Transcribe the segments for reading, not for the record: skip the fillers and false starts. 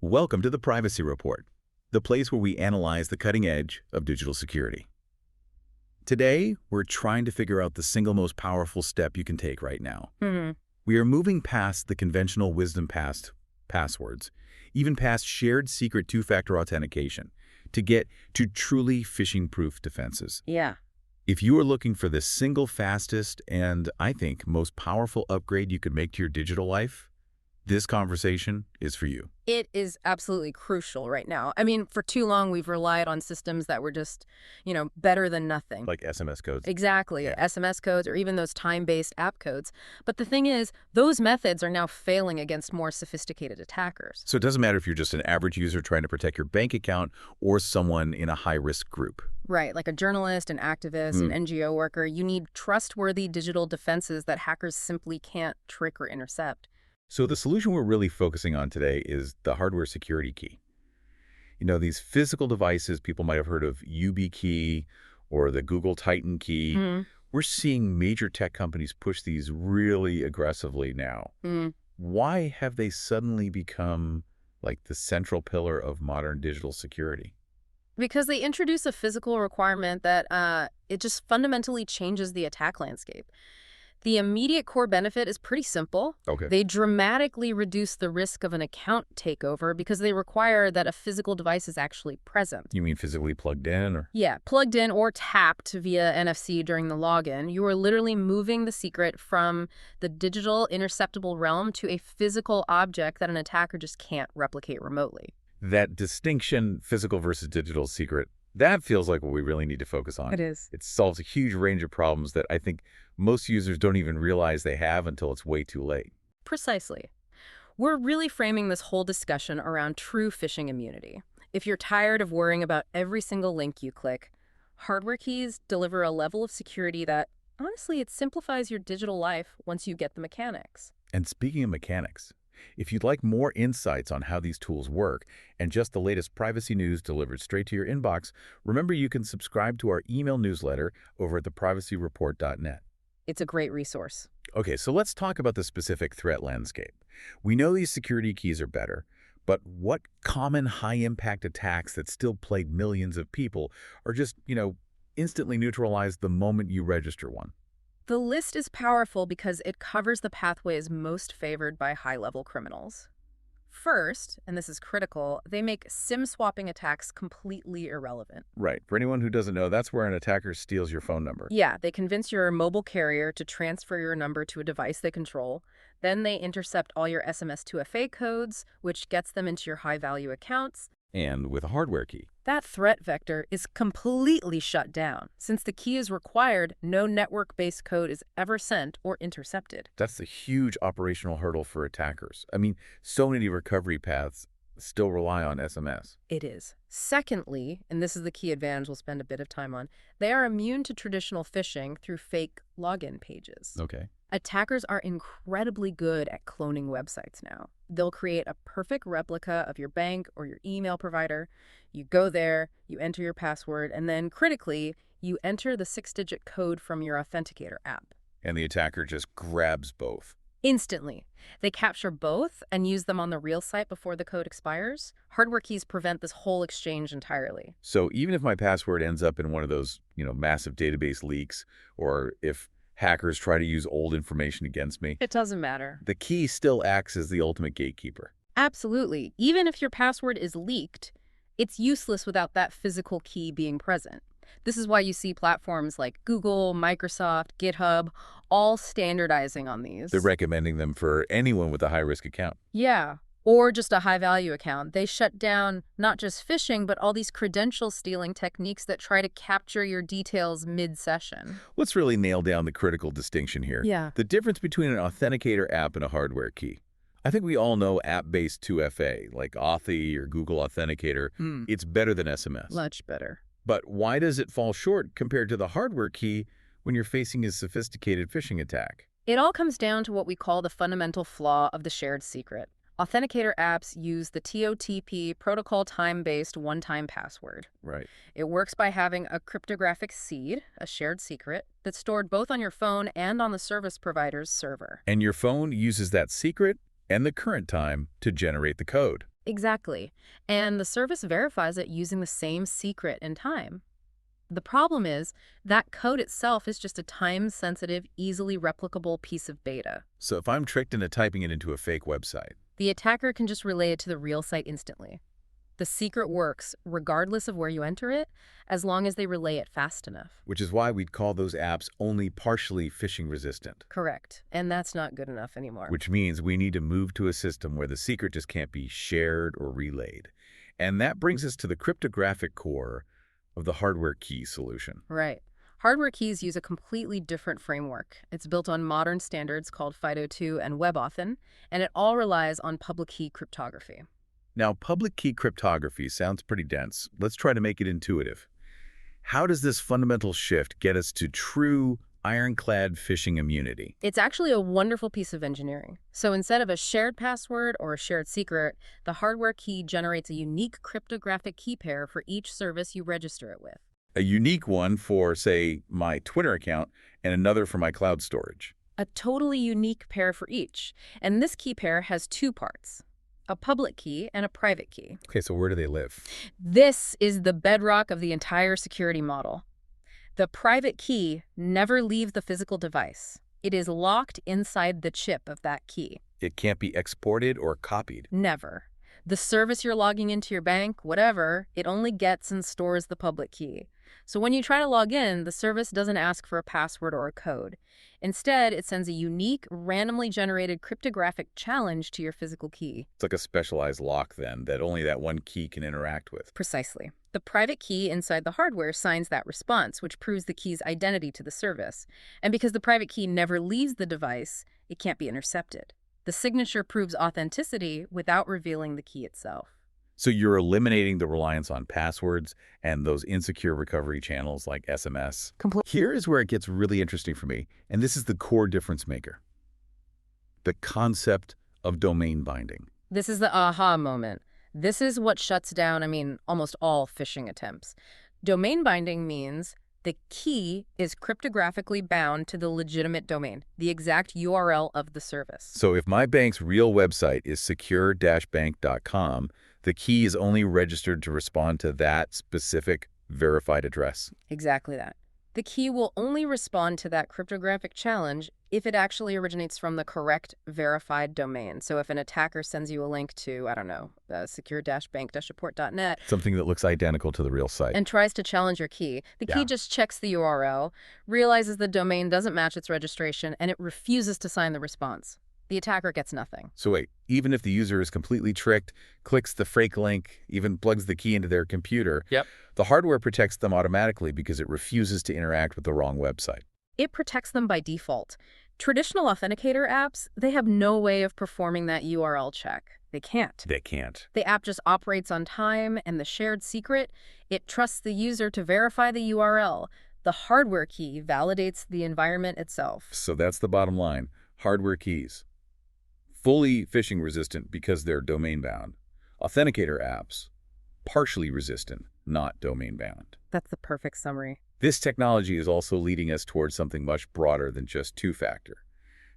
Welcome to the Privacy Report, the place where we analyze the cutting edge of digital security. Today, we're trying to figure out the single most powerful step you can take right now. We are moving past the conventional wisdom past passwords, even past shared secret two-factor authentication, to get to truly phishing-proof defenses. Yeah. If you are looking for the single fastest and, I think, most powerful upgrade you could make to your digital life, this conversation is for you. It is absolutely crucial right now. I mean, for too long, we've relied on systems that were just, better than nothing. Like SMS codes. Exactly. Yeah. SMS codes or even those time-based app codes. But the thing is, those methods are now failing against more sophisticated attackers. So it doesn't matter if you're just an average user trying to protect your bank account or someone in a high-risk group. Right, like a journalist, an activist, an NGO worker, you need trustworthy digital defenses that hackers simply can't trick or intercept. So the solution we're really focusing on today is the hardware security key. These physical devices, people might have heard of YubiKey or the Google Titan Key. We're seeing major tech companies push these really aggressively now. Why have they suddenly become like the central pillar of modern digital security? Because they introduce a physical requirement that it just fundamentally changes the attack landscape. The immediate core benefit is pretty simple. Okay. They dramatically reduce the risk of an account takeover because they require that a physical device is actually present. You mean physically plugged in? Or? Yeah, plugged in or tapped via NFC during the login. You are literally moving the secret from the digital interceptable realm to a physical object that an attacker just can't replicate remotely. That distinction, physical versus digital secret, that feels like what we really need to focus on. It is. It solves a huge range of problems that I think most users don't even realize they have until it's way too late. Precisely. We're really framing this whole discussion around true phishing immunity. If you're tired of worrying about every single link you click, hardware keys deliver a level of security that, honestly, it simplifies your digital life once you get the mechanics. And speaking of mechanics, if you'd like more insights on how these tools work and just the latest privacy news delivered straight to your inbox, remember you can subscribe to our email newsletter over at theprivacyreport.net. It's a great resource. Okay, so let's talk about the specific threat landscape. We know these security keys are better, but what common high-impact attacks that still plague millions of people are just, instantly neutralized the moment you register one? The list is powerful because it covers the pathways most favored by high-level criminals. First, and this is critical, they make SIM-swapping attacks completely irrelevant. Right. For anyone who doesn't know, that's where an attacker steals your phone number. Yeah, they convince your mobile carrier to transfer your number to a device they control. Then they intercept all your SMS 2FA codes, which gets them into your high-value accounts. And with a hardware key. That threat vector is completely shut down. Since the key is required, no network-based code is ever sent or intercepted. That's a huge operational hurdle for attackers. I mean, so many recovery paths still rely on SMS. It is. Secondly, and this is the key advantage we'll spend a bit of time on, they are immune to traditional phishing through fake login pages. Okay. Attackers are incredibly good at cloning websites now. They'll create a perfect replica of your bank or your email provider. You go there, you enter your password, and then, critically, you enter the 6-digit code from your authenticator app. And the attacker just grabs both. Instantly. They capture both and use them on the real site before the code expires. Hardware keys prevent this whole exchange entirely. So even if my password ends up in one of those, massive database leaks, or if hackers try to use old information against me, It doesn't matter. the key still acts as the ultimate gatekeeper. Absolutely. Even if your password is leaked, it's useless without that physical key being present. This is why you see platforms like Google, Microsoft, GitHub, all standardizing on these. They're recommending them for anyone with a high-risk account. Yeah, or just a high-value account. They shut down not just phishing, but all these credential-stealing techniques that try to capture your details mid-session. Let's really nail down the critical distinction here. Yeah. The difference between an authenticator app and a hardware key. I think we all know app-based 2FA, like Authy or Google Authenticator. It's better than SMS. Much better. But why does it fall short compared to the hardware key when you're facing a sophisticated phishing attack? It all comes down to what we call the fundamental flaw of the shared secret. Authenticator apps use the TOTP protocol time-based one-time password. Right. It works by having a cryptographic seed, a shared secret, that's stored both on your phone and on the service provider's server. And your phone uses that secret and the current time to generate the code. Exactly. And the service verifies it using the same secret and time. The problem is that code itself is just a time-sensitive, easily replicable piece of data. So if I'm tricked into typing it into a fake website, The attacker can just relay it to the real site instantly. The secret works regardless of where you enter it, as long as they relay it fast enough. which is why we'd call those apps only partially phishing resistant, Correct. And that's not good enough anymore. which means we need to move to a system where the secret just can't be shared or relayed. And that brings us to the cryptographic core of the hardware key solution. Right. Hardware keys use a completely different framework. It's built on modern standards called FIDO2 and WebAuthn, and it all relies on public key cryptography. Now, public key cryptography sounds pretty dense. Let's try to make it intuitive. How does this fundamental shift get us to true ironclad phishing immunity? It's actually a wonderful piece of engineering. So instead of a shared password or a shared secret, the hardware key generates a unique cryptographic key pair for each service you register it with. A unique one for, say, my Twitter account and another for my cloud storage. A totally unique pair for each. And this key pair has two parts: a public key and a private key. Okay, so where do they live? This is the bedrock of the entire security model. The private key never leaves the physical device. It is locked inside the chip of that key. It can't be exported or copied. Never. The service you're logging into your bank, whatever, it only gets and stores the public key. So when you try to log in, the service doesn't ask for a password or a code. Instead, it sends a unique, randomly generated cryptographic challenge to your physical key. It's like a specialized lock, then, that only that one key can interact with. Precisely. The private key inside the hardware signs that response, which proves the key's identity to the service. And because the private key never leaves the device, it can't be intercepted. The signature proves authenticity without revealing the key itself. So you're eliminating the reliance on passwords and those insecure recovery channels like SMS. Here is where it gets really interesting for me, and this is the core difference maker. The concept of domain binding. This is the aha moment. This is what shuts down, almost all phishing attempts. Domain binding means the key is cryptographically bound to the legitimate domain, the exact URL of the service. So if my bank's real website is secure-bank.com, the key is only registered to respond to that specific verified address. Exactly that. The key will only respond to that cryptographic challenge if it actually originates from the correct verified domain. So if an attacker sends you a link to, secure-bank-report.net, Something that looks identical to the real site. and tries to challenge your key, the key just checks the URL, realizes the domain doesn't match its registration, and it refuses to sign the response. The attacker gets nothing. So wait, even if the user is completely tricked, clicks the fake link, even plugs the key into their computer, the hardware protects them automatically because it refuses to interact with the wrong website. It protects them by default. Traditional authenticator apps, they have no way of performing that URL check. They can't. They can't. The app just operates on time and the shared secret. It trusts the user to verify the URL. The hardware key validates the environment itself. So that's the bottom line. Hardware keys. Fully phishing resistant because they're domain bound. Authenticator apps, partially resistant, not domain bound. That's the perfect summary. This technology is also leading us towards something much broader than just two-factor.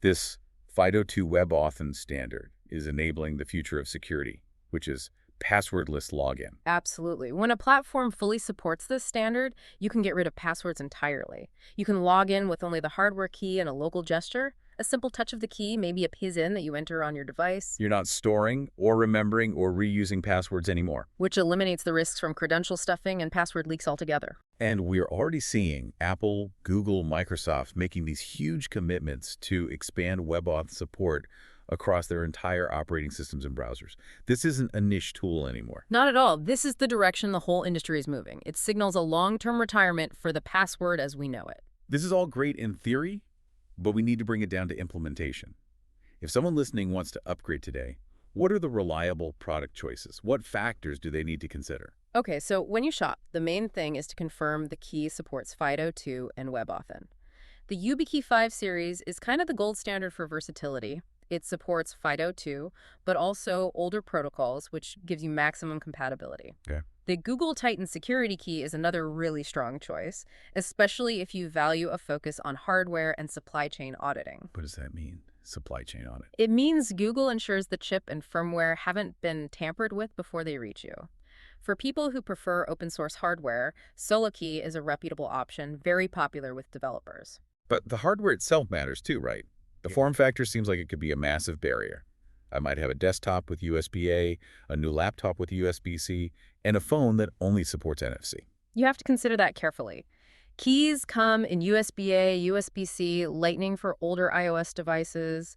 This FIDO2 WebAuthn standard is enabling the future of security, which is passwordless login. Absolutely. When a platform fully supports this standard, you can get rid of passwords entirely. You can log in with only the hardware key and a local gesture. A simple touch of the key, maybe a PIN that you enter on your device. You're not storing or remembering or reusing passwords anymore. Which eliminates the risks from credential stuffing and password leaks altogether. And we're already seeing Apple, Google, Microsoft making these huge commitments to expand WebAuthn support across their entire operating systems and browsers. This isn't a niche tool anymore. Not at all. This is the direction the whole industry is moving. It signals a long-term retirement for the password as we know it. This is all great in theory, but we need to bring it down to implementation. If someone listening wants to upgrade today, what are the reliable product choices? What factors do they need to consider? Okay, so when you shop, the main thing is to confirm the key supports FIDO2 and WebAuthn. The YubiKey 5 series is kind of the gold standard for versatility. It supports FIDO2, but also older protocols, which gives you maximum compatibility. Okay. The Google Titan security key is another really strong choice, especially if you value a focus on hardware and supply chain auditing. What does that mean? supply chain on it. It means Google ensures the chip and firmware haven't been tampered with before they reach you. For people who prefer open source hardware, SoloKey is a reputable option, very popular with developers. But the hardware itself matters too, right? The form factor seems like it could be a massive barrier. I might have a desktop with USB-A, a new laptop with USB-C, and a phone that only supports NFC. You have to consider that carefully. Keys come in USB-A, USB-C, Lightning for older iOS devices,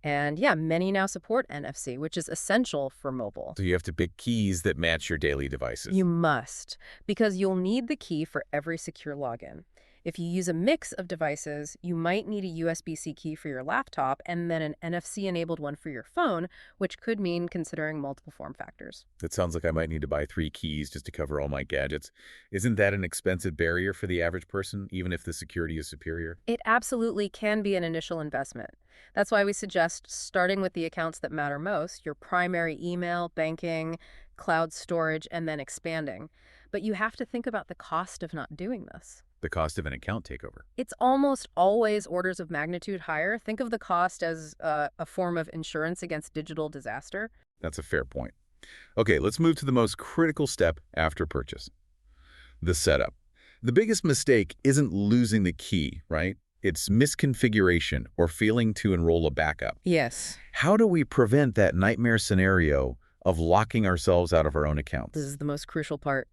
and yeah, many now support NFC, which is essential for mobile. So you have to pick keys that match your daily devices. You must, because you'll need the key for every secure login. If you use a mix of devices, you might need a USB-C key for your laptop and then an NFC-enabled one for your phone, which could mean considering multiple form factors. That sounds like I might need to buy 3 keys just to cover all my gadgets. Isn't that an expensive barrier for the average person, even if the security is superior? It absolutely can be an initial investment. That's why we suggest starting with the accounts that matter most, your primary email, banking, cloud storage, and then expanding. But you have to think about the cost of not doing this. The cost of an account takeover. It's almost always orders of magnitude higher. Think of the cost as a form of insurance against digital disaster. That's a fair point. Okay, let's move to the most critical step after purchase. The setup. The biggest mistake isn't losing the key, right? It's misconfiguration or failing to enroll a backup. Yes. How do we prevent that nightmare scenario of locking ourselves out of our own accounts? This is the most crucial part.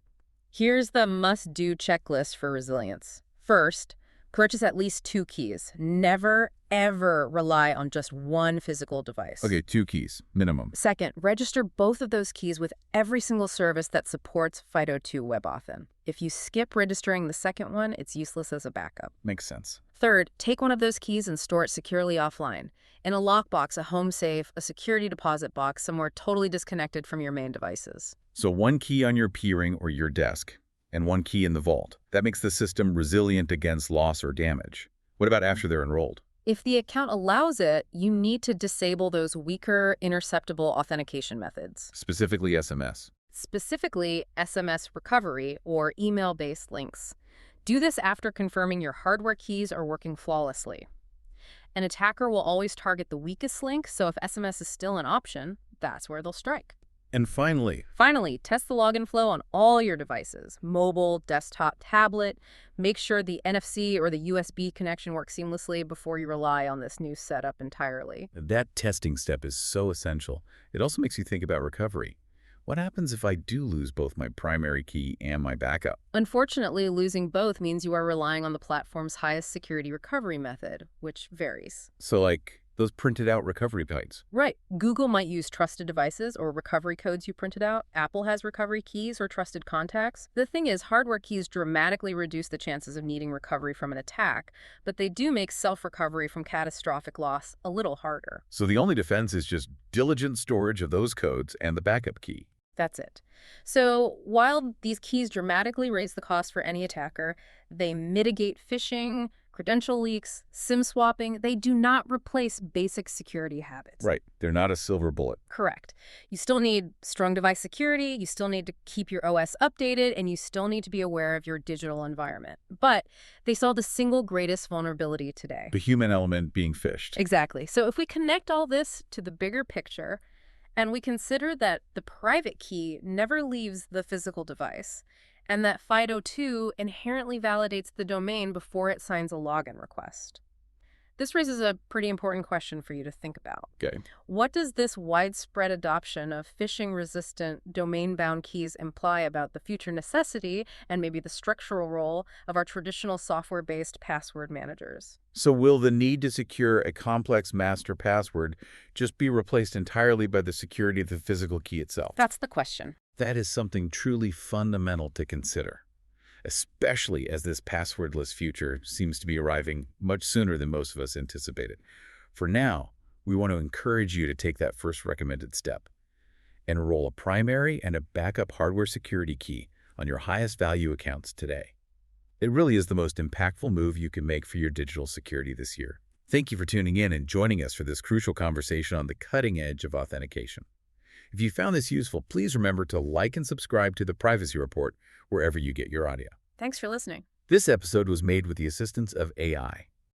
Here's the must-do checklist for resilience. First, purchase at least 2 keys. Never, ever rely on just one physical device. Okay, 2 keys, minimum. Second, register both of those keys with every single service that supports FIDO2 WebAuthn. If you skip registering the second one, it's useless as a backup. Makes sense. Third, take one of those keys and store it securely offline. In a lockbox, a home safe, a security deposit box, somewhere totally disconnected from your main devices. So 1 key on your P-ring or your desk, and 1 key in the vault. That makes the system resilient against loss or damage. What about after they're enrolled? If the account allows it, you need to disable those weaker, interceptable authentication methods. Specifically SMS. Specifically, SMS recovery or email-based links. Do this after confirming your hardware keys are working flawlessly. An attacker will always target the weakest link, so if SMS is still an option, that's where they'll strike. And finally, Test the login flow on all your devices, mobile, desktop, tablet. Make sure the NFC or the USB connection works seamlessly before you rely on this new setup entirely. that testing step is so essential. It also makes you think about recovery. What happens if I do lose both my primary key and my backup? Unfortunately, losing both means you are relying on the platform's highest security recovery method, which varies. So like those printed out recovery guides. Right. Google might use trusted devices or recovery codes you printed out. Apple has recovery keys or trusted contacts. The thing is, hardware keys dramatically reduce the chances of needing recovery from an attack, but they do make self-recovery from catastrophic loss a little harder. So the only defense is just diligent storage of those codes and the backup key. That's it. So while these keys dramatically raise the cost for any attacker, they mitigate phishing, credential leaks, SIM swapping. They do not replace basic security habits. Right. They're not a silver bullet. Correct. You still need strong device security, you still need to keep your OS updated, and you still need to be aware of your digital environment. But they solve the single greatest vulnerability today. The human element being phished. Exactly. So if we connect all this to the bigger picture, and we consider that the private key never leaves the physical device, and that FIDO2 inherently validates the domain before it signs a login request. This raises a pretty important question for you to think about. Okay. What does this widespread adoption of phishing-resistant, domain-bound keys imply about the future necessity and maybe the structural role of our traditional software-based password managers? So will the need to secure a complex master password just be replaced entirely by the security of the physical key itself? That's the question. That is something truly fundamental to consider, especially as this passwordless future seems to be arriving much sooner than most of us anticipated. For now, we want to encourage you to take that first recommended step. Enroll a primary and a backup hardware security key on your highest value accounts today. It really is the most impactful move you can make for your digital security this year. Thank you for tuning in and joining us for this crucial conversation on the cutting edge of authentication. If you found this useful, please remember to like and subscribe to the Privacy Report wherever you get your audio. Thanks for listening. This episode was made with the assistance of AI.